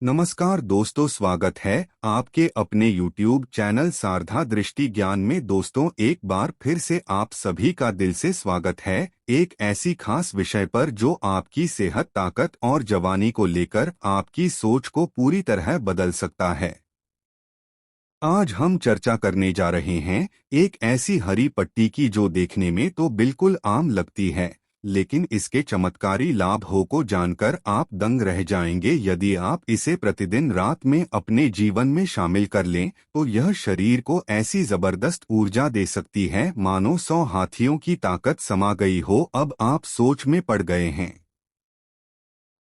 नमस्कार दोस्तों, स्वागत है आपके अपने YouTube चैनल सारधा दृष्टि ज्ञान में। दोस्तों, एक बार फिर से आप सभी का दिल से स्वागत है एक ऐसी खास विषय पर जो आपकी सेहत, ताकत और जवानी को लेकर आपकी सोच को पूरी तरह बदल सकता है। आज हम चर्चा करने जा रहे हैं एक ऐसी हरी पट्टी की जो देखने में तो बिल्कुल आम लगती है, लेकिन इसके चमत्कारी लाभों को जानकर आप दंग रह जाएंगे। यदि आप इसे प्रतिदिन रात में अपने जीवन में शामिल कर लें तो यह शरीर को ऐसी जबरदस्त ऊर्जा दे सकती है मानो 100 हाथियों की ताकत समा गई हो। अब आप सोच में पड़ गए हैं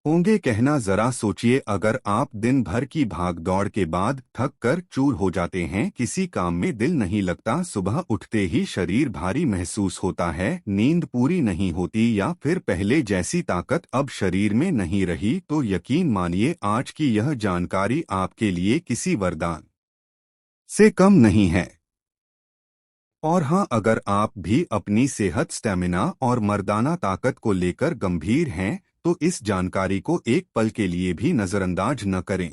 होंगे कहना, जरा सोचिए, अगर आप दिन भर की भागदौड़ के बाद थक कर चूर हो जाते हैं, किसी काम में दिल नहीं लगता, सुबह उठते ही शरीर भारी महसूस होता है, नींद पूरी नहीं होती या फिर पहले जैसी ताकत अब शरीर में नहीं रही, तो यकीन मानिए आज की यह जानकारी आपके लिए किसी वरदान से कम नहीं है। और हाँ, अगर आप भी अपनी सेहत, स्टेमिना और मर्दाना ताकत को लेकर गंभीर हैं तो इस जानकारी को एक पल के लिए भी नजरअंदाज न करें।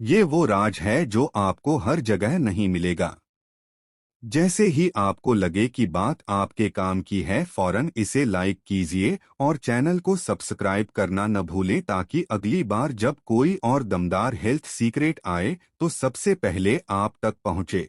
ये वो राज है जो आपको हर जगह नहीं मिलेगा। जैसे ही आपको लगे कि बात आपके काम की है, फौरन इसे लाइक कीजिए और चैनल को सब्सक्राइब करना न भूलें, ताकि अगली बार जब कोई और दमदार हेल्थ सीक्रेट आए तो सबसे पहले आप तक पहुंचे।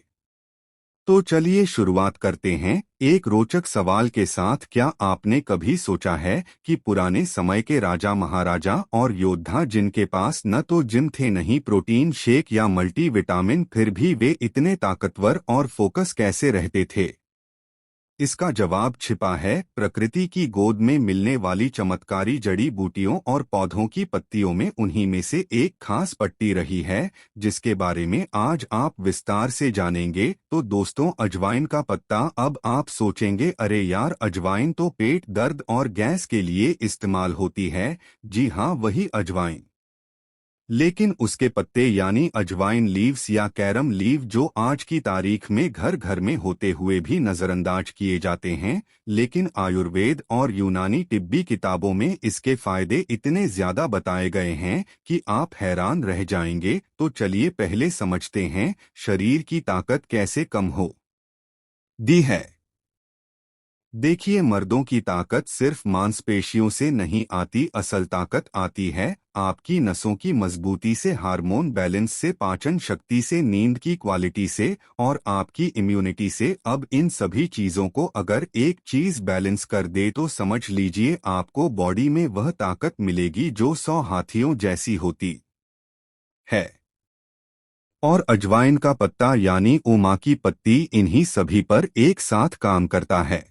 तो चलिए शुरुआत करते हैं एक रोचक सवाल के साथ। क्या आपने कभी सोचा है कि पुराने समय के राजा, महाराजा और योद्धा जिनके पास न तो जिम थे, नहीं प्रोटीन शेक या मल्टीविटामिन, फिर भी वे इतने ताकतवर और फोकस कैसे रहते थे? इसका जवाब छिपा है प्रकृति की गोद में मिलने वाली चमत्कारी जड़ी बूटियों और पौधों की पत्तियों में। उन्हीं में से एक खास पट्टी रही है जिसके बारे में आज आप विस्तार से जानेंगे। तो दोस्तों, अजवाइन का पत्ता। अब आप सोचेंगे, अरे यार, अजवाइन तो पेट दर्द और गैस के लिए इस्तेमाल होती है। जी हाँ, वही अजवाइन। लेकिन उसके पत्ते यानी अजवाइन लीव्स या कैरम लीव, जो आज की तारीख में घर घर में होते हुए भी नजरअंदाज किए जाते हैं, लेकिन आयुर्वेद और यूनानी तिब्बी किताबों में इसके फायदे इतने ज्यादा बताए गए हैं कि आप हैरान रह जाएंगे। तो चलिए पहले समझते हैं शरीर की ताकत कैसे कम हो दी है। देखिए, मर्दों की ताकत सिर्फ मांसपेशियों से नहीं आती, असल ताकत आती है आपकी नसों की मजबूती से, हार्मोन बैलेंस से, पाचन शक्ति से, नींद की क्वालिटी से और आपकी इम्यूनिटी से। अब इन सभी चीजों को अगर एक चीज बैलेंस कर दे तो समझ लीजिए आपको बॉडी में वह ताकत मिलेगी जो 100 हाथियों जैसी होती है। और अजवाइन का पत्ता यानी ऊमा की पत्ती इन्हीं सभी पर एक साथ काम करता है।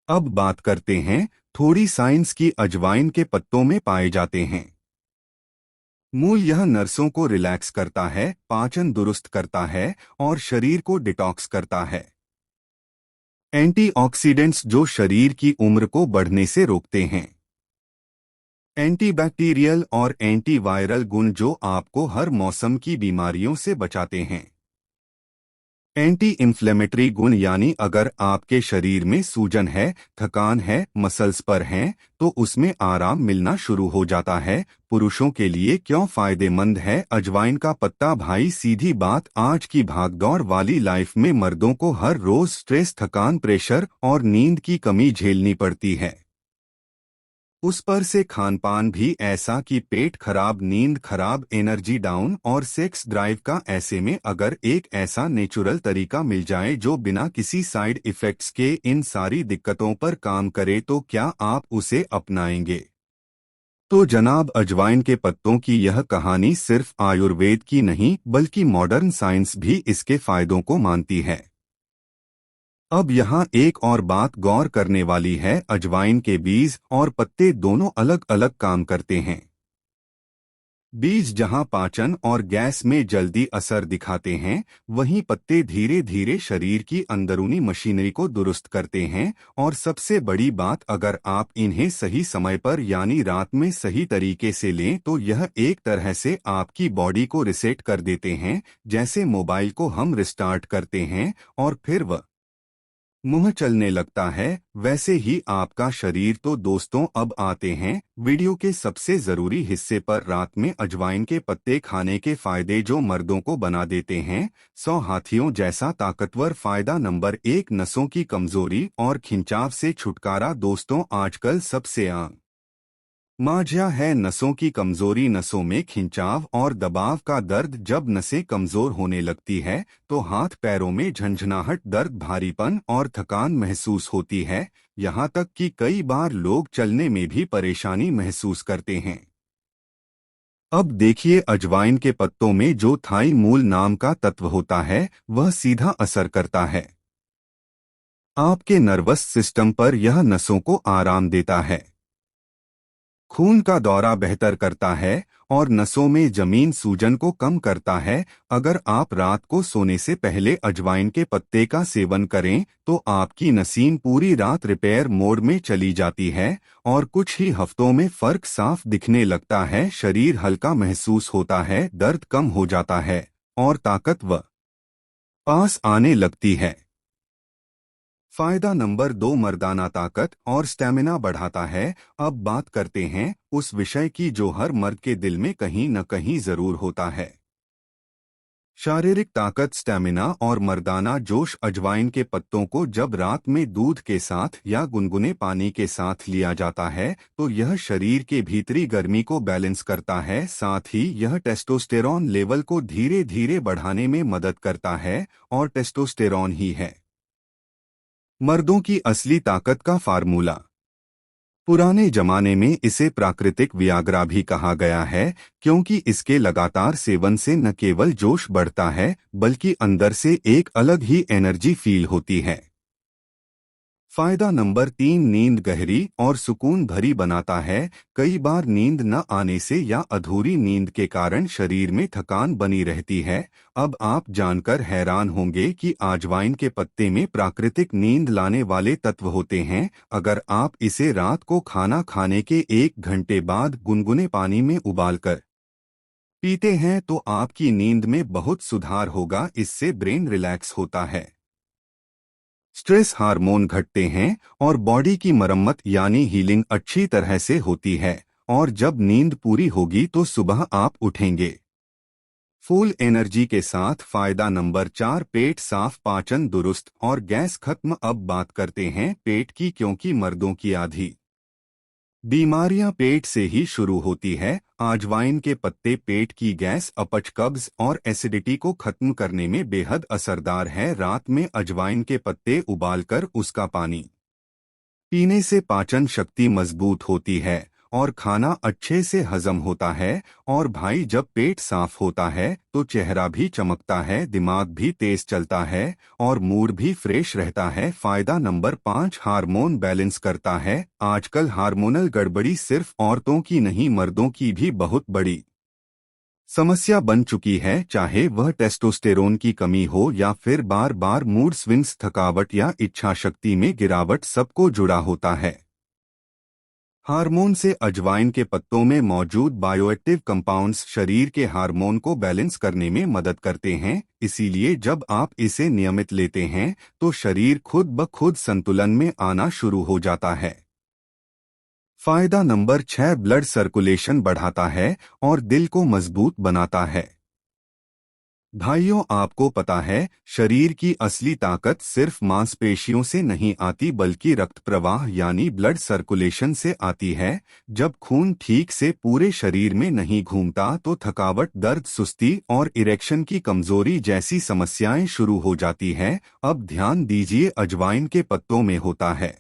अब बात करते हैं थोड़ी साइंस की। अजवाइन के पत्तों में पाए जाते हैं मूल। यह नर्सों को रिलैक्स करता है, पाचन दुरुस्त करता है और शरीर को डिटॉक्स करता है। एंटीऑक्सीडेंट्स जो शरीर की उम्र को बढ़ने से रोकते हैं। एंटीबैक्टीरियल और एंटीवायरल गुण जो आपको हर मौसम की बीमारियों से बचाते हैं। एंटी इन्फ्लेमेटरी गुण यानी अगर आपके शरीर में सूजन है, थकान है, मसल्स पर हैं, तो उसमें आराम मिलना शुरू हो जाता है। पुरुषों के लिए क्यों फायदेमंद है अजवाइन का पत्ता? भाई सीधी बात, आज की भागदौड़ वाली लाइफ में मर्दों को हर रोज स्ट्रेस, थकान, प्रेशर और नींद की कमी झेलनी पड़ती है। उस पर से खान पान भी ऐसा कि पेट खराब, नींद खराब, एनर्जी डाउन और सेक्स ड्राइव का। ऐसे में अगर एक ऐसा नेचुरल तरीका मिल जाए जो बिना किसी साइड इफेक्ट्स के इन सारी दिक्कतों पर काम करे, तो क्या आप उसे अपनाएंगे? तो जनाब, अजवाइन के पत्तों की यह कहानी सिर्फ आयुर्वेद की नहीं बल्कि मॉडर्न साइंस भी इसके फायदों को मानती है। अब यहाँ एक और बात गौर करने वाली है, अजवाइन के बीज और पत्ते दोनों अलग अलग काम करते हैं। बीज जहाँ पाचन और गैस में जल्दी असर दिखाते हैं, वहीं पत्ते धीरे धीरे शरीर की अंदरूनी मशीनरी को दुरुस्त करते हैं। और सबसे बड़ी बात, अगर आप इन्हें सही समय पर यानी रात में सही तरीके से लें तो यह एक तरह से आपकी बॉडी को रिसेट कर देते हैं, जैसे मोबाइल को हम रिस्टार्ट करते हैं और फिर वह मुंह चलने लगता है, वैसे ही आपका शरीर। तो दोस्तों अब आते हैं वीडियो के सबसे जरूरी हिस्से पर, रात में अजवाइन के पत्ते खाने के फायदे जो मर्दों को बना देते हैं 100 हाथियों जैसा ताकतवर। फायदा नंबर 1, नसों की कमजोरी और खिंचाव से छुटकारा। दोस्तों आजकल सबसे आम मांझा है नसों की कमजोरी, नसों में खिंचाव और दबाव का दर्द। जब नसें कमजोर होने लगती है तो हाथ पैरों में झंझनाहट, दर्द, भारीपन और थकान महसूस होती है। यहाँ तक कि कई बार लोग चलने में भी परेशानी महसूस करते हैं। अब देखिए, अजवाइन के पत्तों में जो थाई मूल नाम का तत्व होता है वह सीधा असर करता है आपके नर्वस सिस्टम पर। यह नसों को आराम देता है, खून का दौरा बेहतर करता है और नसों में जमीन सूजन को कम करता है। अगर आप रात को सोने से पहले अजवाइन के पत्ते का सेवन करें तो आपकी नसीन पूरी रात रिपेयर मोड में चली जाती है और कुछ ही हफ्तों में फर्क साफ दिखने लगता है। शरीर हल्का महसूस होता है, दर्द कम हो जाता है और ताकत पास आने लगती है। फायदा नंबर 2, मर्दाना ताकत और स्टेमिना बढ़ाता है। अब बात करते हैं उस विषय की जो हर मर्द के दिल में कहीं न कहीं जरूर होता है, शारीरिक ताकत, स्टेमिना और मर्दाना जोश। अजवाइन के पत्तों को जब रात में दूध के साथ या गुनगुने पानी के साथ लिया जाता है तो यह शरीर के भीतरी गर्मी को बैलेंस करता है, साथ ही यह टेस्टोस्टेरॉन लेवल को धीरे धीरे बढ़ाने में मदद करता है और टेस्टोस्टेरॉन ही है मर्दों की असली ताकत का फार्मूला। पुराने जमाने में इसे प्राकृतिक वियाग्रा भी कहा गया है क्योंकि इसके लगातार सेवन से न केवल जोश बढ़ता है बल्कि अंदर से एक अलग ही एनर्जी फील होती है। फायदा नंबर 3, नींद गहरी और सुकून भरी बनाता है। कई बार नींद न आने से या अधूरी नींद के कारण शरीर में थकान बनी रहती है। अब आप जानकर हैरान होंगे कि अजवाइन के पत्ते में प्राकृतिक नींद लाने वाले तत्व होते हैं। अगर आप इसे रात को खाना खाने के 1 घंटे बाद गुनगुने पानी में उबालकर पीते हैं तो आपकी नींद में बहुत सुधार होगा। इससे ब्रेन रिलैक्स होता है, स्ट्रेस हार्मोन घटते हैं और बॉडी की मरम्मत यानी हीलिंग अच्छी तरह से होती है। और जब नींद पूरी होगी तो सुबह आप उठेंगे फुल एनर्जी के साथ। फायदा नंबर 4, पेट साफ, पाचन दुरुस्त और गैस खत्म। अब बात करते हैं पेट की, क्योंकि मर्दों की आधी बीमारियां पेट से ही शुरू होती है। अजवाइन के पत्ते पेट की गैस, अपच, कब्ज और एसिडिटी को खत्म करने में बेहद असरदार है। रात में अजवाइन के पत्ते उबालकर उसका पानी पीने से पाचन शक्ति मजबूत होती है और खाना अच्छे से हजम होता है। और भाई, जब पेट साफ होता है तो चेहरा भी चमकता है, दिमाग भी तेज चलता है और मूड भी फ्रेश रहता है। फायदा नंबर 5, हार्मोन बैलेंस करता है। आजकल हार्मोनल गड़बड़ी सिर्फ औरतों की नहीं, मर्दों की भी बहुत बड़ी समस्या बन चुकी है। चाहे वह टेस्टोस्टेरोन की कमी हो या फिर बार बार मूड स्विंग्स, थकावट या इच्छा शक्ति में गिरावट, सबको जुड़ा होता है हार्मोन से। अजवाइन के पत्तों में मौजूद बायोएक्टिव कंपाउंड्स शरीर के हार्मोन को बैलेंस करने में मदद करते हैं। इसीलिए जब आप इसे नियमित लेते हैं तो शरीर खुद ब खुद संतुलन में आना शुरू हो जाता है। फायदा नंबर 6, ब्लड सर्कुलेशन बढ़ाता है और दिल को मजबूत बनाता है। भाइयों, आपको पता है शरीर की असली ताकत सिर्फ मांसपेशियों से नहीं आती बल्कि रक्त प्रवाह यानी ब्लड सर्कुलेशन से आती है। जब खून ठीक से पूरे शरीर में नहीं घूमता तो थकावट, दर्द, सुस्ती और इरेक्शन की कमजोरी जैसी समस्याएं शुरू हो जाती हैं। अब ध्यान दीजिए, अजवाइन के पत्तों में होता है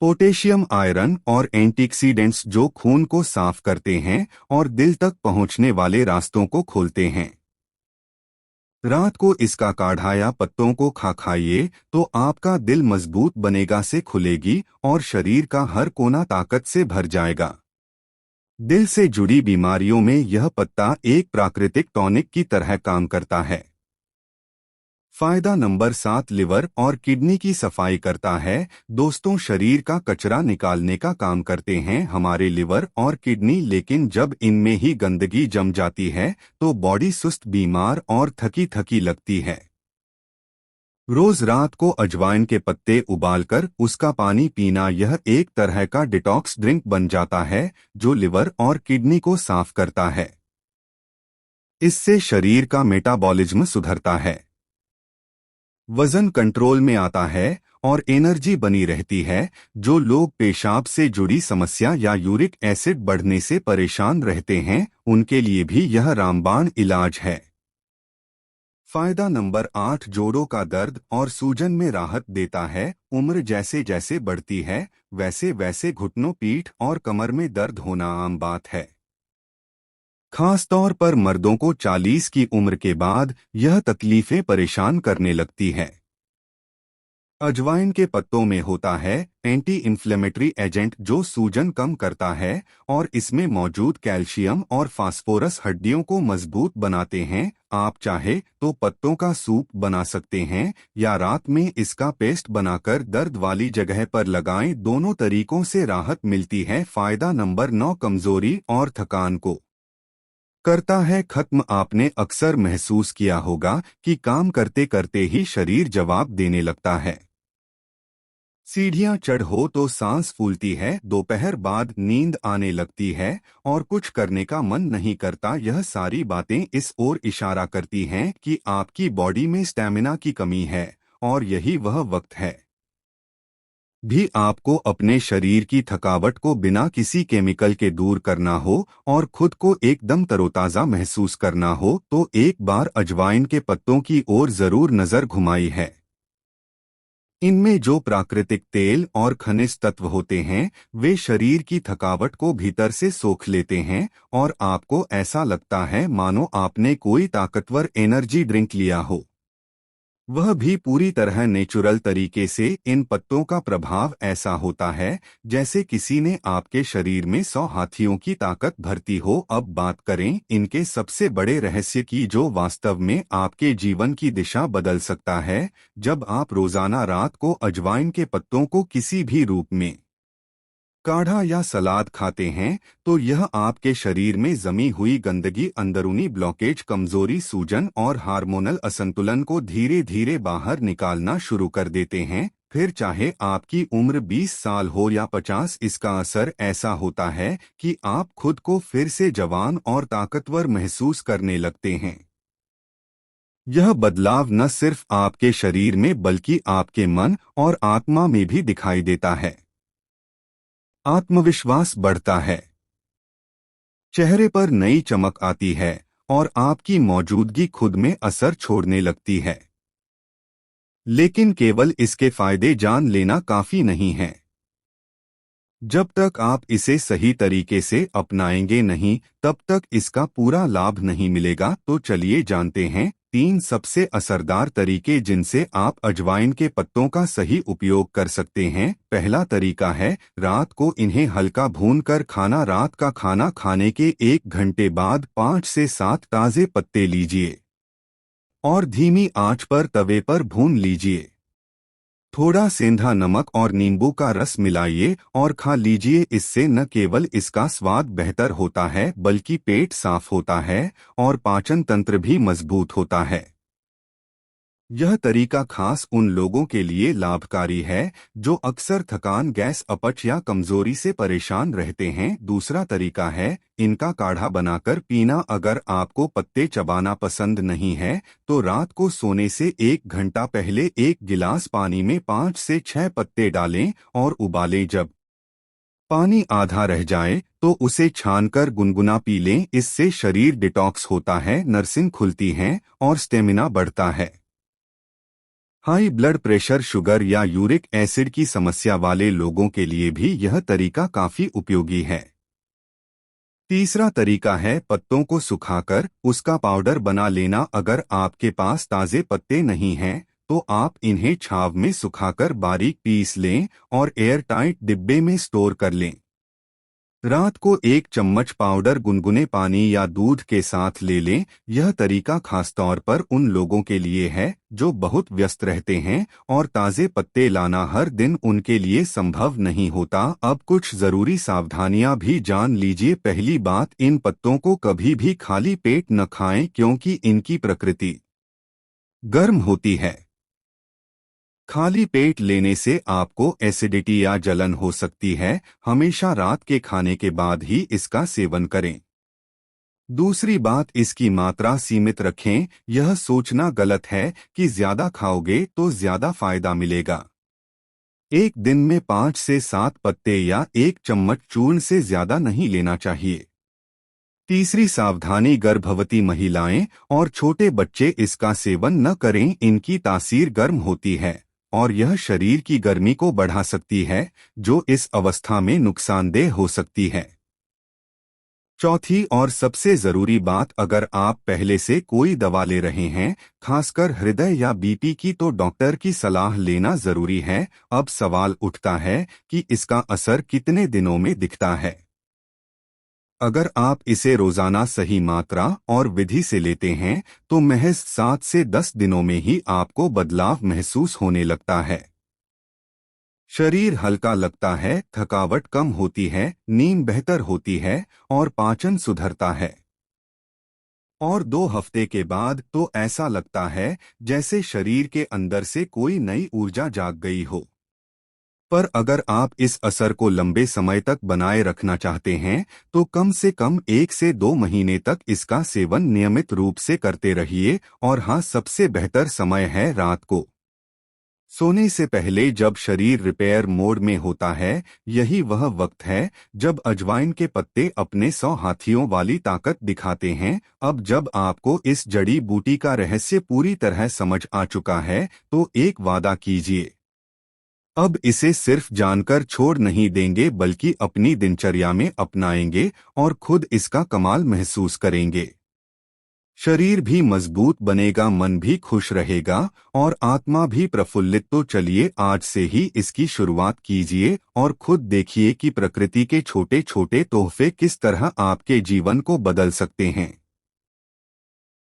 पोटेशियम, आयरन और एंटीऑक्सीडेंट्स जो खून को साफ करते हैं और दिल तक पहुंचने वाले रास्तों को खोलते हैं। रात को इसका काढ़ा या पत्तों को खाइए तो आपका दिल मजबूत बनेगा, से खुलेगी और शरीर का हर कोना ताकत से भर जाएगा। दिल से जुड़ी बीमारियों में यह पत्ता एक प्राकृतिक टॉनिक की तरह काम करता है। फायदा नंबर 7, लिवर और किडनी की सफाई करता है। दोस्तों, शरीर का कचरा निकालने का काम करते हैं हमारे लिवर और किडनी, लेकिन जब इनमें ही गंदगी जम जाती है तो बॉडी सुस्त, बीमार और थकी थकी लगती है। रोज रात को अजवाइन के पत्ते उबालकर उसका पानी पीना, यह एक तरह का डिटॉक्स ड्रिंक बन जाता है जो लिवर और किडनी को साफ करता है। इससे शरीर का मेटाबॉलिज्म सुधरता है, वजन कंट्रोल में आता है और एनर्जी बनी रहती है। जो लोग पेशाब से जुड़ी समस्या या यूरिक एसिड बढ़ने से परेशान रहते हैं, उनके लिए भी यह रामबाण इलाज है। फायदा नंबर 8, जोड़ों का दर्द और सूजन में राहत देता है। उम्र जैसे जैसे बढ़ती है, वैसे वैसे घुटनों, पीठ और कमर में दर्द होना आम बात है। खास तौर पर मर्दों को 40 की उम्र के बाद यह तकलीफें परेशान करने लगती है। अजवाइन के पत्तों में होता है एंटी इन्फ्लेमेटरी एजेंट जो सूजन कम करता है, और इसमें मौजूद कैल्शियम और फास्फोरस हड्डियों को मजबूत बनाते हैं। आप चाहे तो पत्तों का सूप बना सकते हैं या रात में इसका पेस्ट बनाकर दर्द वाली जगह पर लगाएं। दोनों तरीकों से राहत मिलती है। फायदा नंबर 9, कमजोरी और थकान को करता है खत्म। आपने अक्सर महसूस किया होगा कि काम करते करते ही शरीर जवाब देने लगता है। सीढ़ियां चढ़ हो तो सांस फूलती है, दोपहर बाद नींद आने लगती है और कुछ करने का मन नहीं करता। यह सारी बातें इस ओर इशारा करती हैं कि आपकी बॉडी में स्टैमिना की कमी है, और यही वह वक्त है भी आपको अपने शरीर की थकावट को बिना किसी केमिकल के दूर करना हो और खुद को एकदम तरोताजा महसूस करना हो, तो एक बार अजवाइन के पत्तों की ओर जरूर नजर घुमाई है। इनमें जो प्राकृतिक तेल और खनिज तत्व होते हैं, वे शरीर की थकावट को भीतर से सोख लेते हैं और आपको ऐसा लगता है मानो आपने कोई ताकतवर एनर्जी ड्रिंक लिया हो, वह भी पूरी तरह नेचुरल तरीके से। इन पत्तों का प्रभाव ऐसा होता है जैसे किसी ने आपके शरीर में 100 हाथियों की ताकत भरती हो। अब बात करें इनके सबसे बड़े रहस्य की, जो वास्तव में आपके जीवन की दिशा बदल सकता है। जब आप रोजाना रात को अजवाइन के पत्तों को किसी भी रूप में काढ़ा या सलाद खाते हैं, तो यह आपके शरीर में जमी हुई गंदगी, अंदरूनी ब्लॉकेज, कमजोरी, सूजन और हार्मोनल असंतुलन को धीरे धीरे बाहर निकालना शुरू कर देते हैं। फिर चाहे आपकी उम्र 20 साल हो या 50, इसका असर ऐसा होता है कि आप खुद को फिर से जवान और ताकतवर महसूस करने लगते हैं। यह बदलाव न सिर्फ आपके शरीर में बल्कि आपके मन और आत्मा में भी दिखाई देता है। आत्मविश्वास बढ़ता है, चेहरे पर नई चमक आती है और आपकी मौजूदगी खुद में असर छोड़ने लगती है। लेकिन केवल इसके फायदे जान लेना काफी नहीं है। जब तक आप इसे सही तरीके से अपनाएंगे नहीं, तब तक इसका पूरा लाभ नहीं मिलेगा। तो चलिए जानते हैं 3 सबसे असरदार तरीके जिनसे आप अजवाइन के पत्तों का सही उपयोग कर सकते हैं। पहला तरीका है रात को इन्हें हल्का भूनकर खाना। रात का खाना खाने के 1 घंटे बाद 5 से 7 ताजे पत्ते लीजिए और धीमी आंच पर तवे पर भून लीजिए। थोड़ा सेंधा नमक और नींबू का रस मिलाइए और खा लीजिए। इससे न केवल इसका स्वाद बेहतर होता है, बल्कि पेट साफ होता है और पाचन तंत्र भी मजबूत होता है। यह तरीका खास उन लोगों के लिए लाभकारी है जो अक्सर थकान, गैस, अपच या कमजोरी से परेशान रहते हैं। दूसरा तरीका है इनका काढ़ा बनाकर पीना। अगर आपको पत्ते चबाना पसंद नहीं है, तो रात को सोने से 1 घंटा पहले 1 गिलास पानी में 5 से 6 पत्ते डालें और उबालें। जब पानी आधा रह जाए तो उसे छानकर गुनगुना पी लें। इससे शरीर डिटॉक्स होता है, नर्सिंग खुलती हैं और स्टेमिना बढ़ता है। हाई ब्लड प्रेशर, शुगर या यूरिक एसिड की समस्या वाले लोगों के लिए भी यह तरीका काफी उपयोगी है। तीसरा तरीका है पत्तों को सुखाकर उसका पाउडर बना लेना। अगर आपके पास ताजे पत्ते नहीं हैं, तो आप इन्हें छांव में सुखाकर बारीक पीस लें और एयर टाइट डिब्बे में स्टोर कर लें। रात को 1 चम्मच पाउडर गुनगुने पानी या दूध के साथ ले लें। यह तरीका खासतौर पर उन लोगों के लिए है जो बहुत व्यस्त रहते हैं और ताजे पत्ते लाना हर दिन उनके लिए संभव नहीं होता। अब कुछ जरूरी सावधानियां भी जान लीजिए। पहली बात, इन पत्तों को कभी भी खाली पेट न खाएं, क्योंकि इनकी प्रकृति गर्म होती है। खाली पेट लेने से आपको एसिडिटी या जलन हो सकती है। हमेशा रात के खाने के बाद ही इसका सेवन करें। दूसरी बात, इसकी मात्रा सीमित रखें। यह सोचना गलत है कि ज्यादा खाओगे तो ज्यादा फायदा मिलेगा। एक दिन में 5 से 7 पत्ते या 1 चम्मच चूर्ण से ज्यादा नहीं लेना चाहिए। तीसरी सावधानी, गर्भवती महिलाएं और छोटे बच्चे इसका सेवन न करें। इनकी तासीर गर्म होती है और यह शरीर की गर्मी को बढ़ा सकती है, जो इस अवस्था में नुकसानदेह हो सकती है। चौथी और सबसे जरूरी बात, अगर आप पहले से कोई दवा ले रहे हैं, खासकर हृदय या बीपी की, तो डॉक्टर की सलाह लेना जरूरी है। अब सवाल उठता है कि इसका असर कितने दिनों में दिखता है। अगर आप इसे रोजाना सही मात्रा और विधि से लेते हैं तो महज 7 से 10 दिनों में ही आपको बदलाव महसूस होने लगता है। शरीर हल्का लगता है, थकावट कम होती है, नींद बेहतर होती है और पाचन सुधरता है। और 2 हफ्ते के बाद तो ऐसा लगता है जैसे शरीर के अंदर से कोई नई ऊर्जा जाग गई हो। पर अगर आप इस असर को लंबे समय तक बनाए रखना चाहते हैं तो कम से कम 1 से 2 महीने तक इसका सेवन नियमित रूप से करते रहिए। और हाँ, सबसे बेहतर समय है रात को सोने से पहले, जब शरीर रिपेयर मोड में होता है। यही वह वक्त है जब अजवाइन के पत्ते अपने 100 हाथियों वाली ताकत दिखाते हैं। अब जब आपको इस जड़ी बूटी का रहस्य पूरी तरह समझ आ चुका है तो एक वादा कीजिए, अब इसे सिर्फ जानकर छोड़ नहीं देंगे बल्कि अपनी दिनचर्या में अपनाएंगे और खुद इसका कमाल महसूस करेंगे। शरीर भी मजबूत बनेगा, मन भी खुश रहेगा और आत्मा भी प्रफुल्लित। तो चलिए आज से ही इसकी शुरुआत कीजिए और खुद देखिए कि प्रकृति के छोटे छोटे तोहफे किस तरह आपके जीवन को बदल सकते हैं।